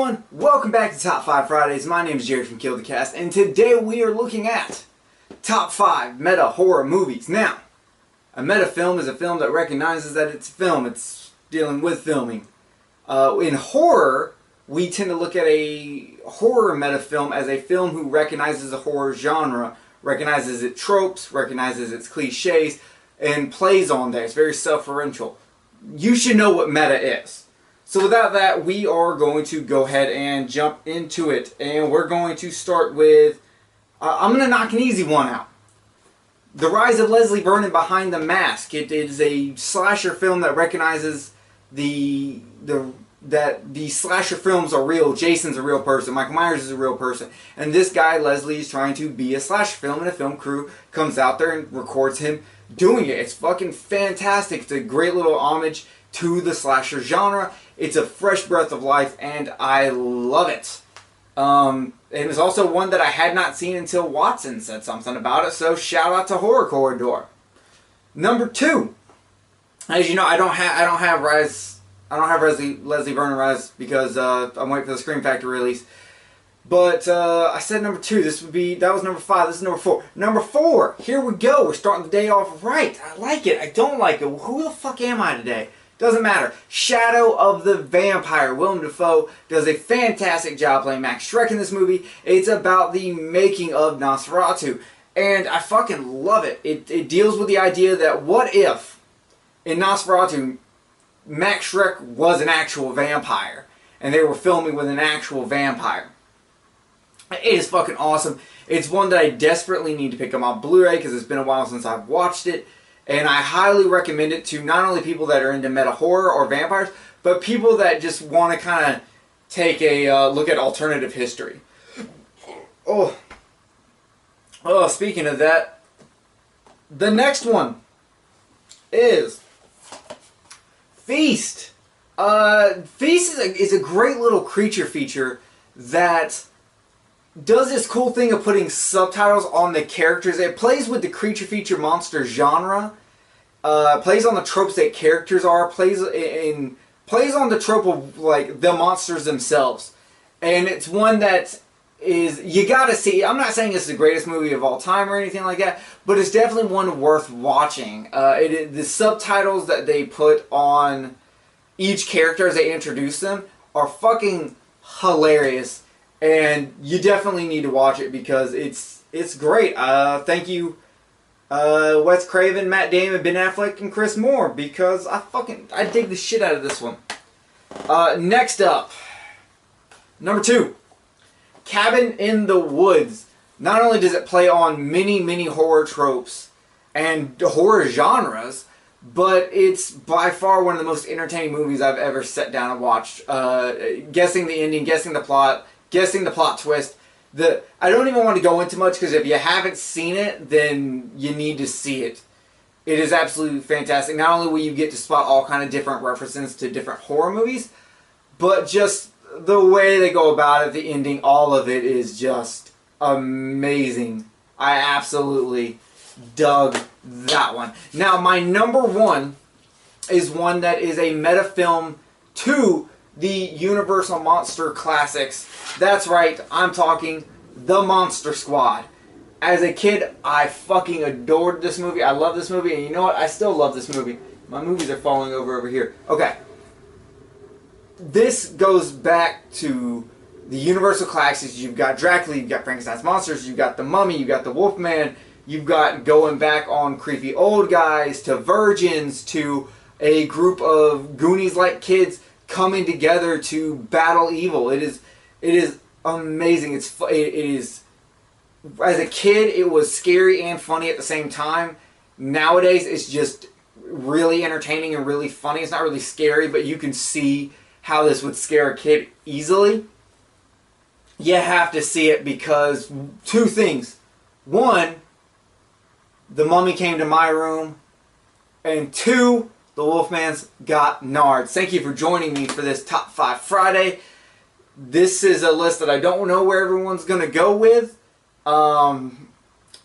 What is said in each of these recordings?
everyone, welcome back to Top 5 Fridays. My name is Jerry from Kill the Cast, and today we are looking at Top 5 Meta Horror Movies. Now, a meta film is a film that recognizes that it's film, it's dealing with filming. In horror, we tend to look at a horror meta film as a film who recognizes a horror genre, recognizes its tropes, recognizes its cliches, and plays on that. It's very self-referential. You should know what meta is. So without that, we are going to go ahead and jump into it. And we're going to start with, I'm going to knock an easy one out. The Rise of Leslie Vernon Behind the Mask. It is a slasher film that recognizes that the slasher films are real. Jason's a real person. Michael Myers is a real person. And this guy, Leslie, is trying to be a slasher film, and a film crew comes out there and records him doing it. It's fucking fantastic. It's a great little homage to the slasher genre. It's a fresh breath of life, and I love it. It was also one that I had not seen until Watson said something about it, so shout out to Horror Corridor. Number 2. As you know, I don't have Leslie Vernon Rise because I'm waiting for the Scream Factory release. But I said number 2. That was number 5. This is number 4. Number 4. Here we go. We're starting the day off right. I like it. I don't like it. Who the fuck am I today? Doesn't matter. Shadow of the Vampire. Willem Dafoe does a fantastic job playing Max Schreck in this movie. It's about the making of Nosferatu. And I fucking love it. It deals with the idea that what if in Nosferatu Max Schreck was an actual vampire and they were filming with an actual vampire. It is fucking awesome. It's one that I desperately need to pick up on Blu-ray because it's been a while since I've watched it. And I highly recommend it to not only people that are into meta horror or vampires, but people that just want to kind of take a look at alternative history. Oh, speaking of that, the next one is Feast. Feast is a great little creature feature that does this cool thing of putting subtitles on the characters. It plays with the creature feature monster genre. Plays on the tropes that characters are. Plays on the trope of like the monsters themselves. And it's one that is, you gotta see. I'm not saying it's the greatest movie of all time or anything like that, but it's definitely one worth watching. The subtitles that they put on each character as they introduce them are fucking hilarious. And you definitely need to watch it because it's great. Thank you, Wes Craven, Matt Damon, Ben Affleck, and Chris Moore, because I dig the shit out of this one. Next up, number 2, Cabin in the Woods. Not only does it play on many horror tropes and horror genres, but it's by far one of the most entertaining movies I've ever sat down and watched. Guessing the ending, guessing the plot twist. I don't even want to go into much because if you haven't seen it, then you need to see it. It is absolutely fantastic. Not only will you get to spot all kind of different references to different horror movies, but just the way they go about it, the ending, all of it is just amazing. I absolutely dug that one. Now, my number 1 is one that is a meta film to the Universal Monster Classics. That's right, I'm talking The Monster Squad. As a kid, I fucking adored this movie. I love this movie, and you know what? I still love this movie. My movies are falling over here. Okay. This goes back to the Universal Classics. You've got Dracula, you've got Frankenstein's Monsters, you've got The Mummy, you've got The Wolfman, you've got going back on creepy old guys, to virgins, to a group of Goonies-like kids coming together to battle evil. It is amazing. It is, as a kid, it was scary and funny at the same time. Nowadays, it's just really entertaining and really funny. It's not really scary, but you can see how this would scare a kid easily. You have to see it because 2 things. 1, The Mummy came to my room, and 2, The Wolfman's got nards. Thank you for joining me for this Top 5 Friday. This is a list that I don't know where everyone's going to go with. And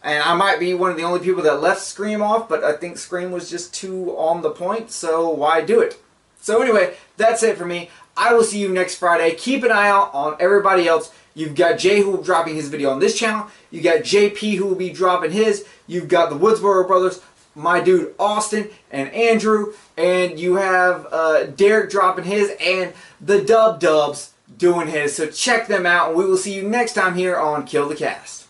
I might be one of the only people that left Scream off, but I think Scream was just too on the point, so why do it? So anyway, that's it for me. I will see you next Friday. Keep an eye out on everybody else. You've got Jay who will be dropping his video on this channel. You got JP who will be dropping his. You've got the Woodsboro brothers, my dude Austin and Andrew. And you have Derek dropping his and the Dubs doing his. So check them out and we will see you next time here on Kill the Cast.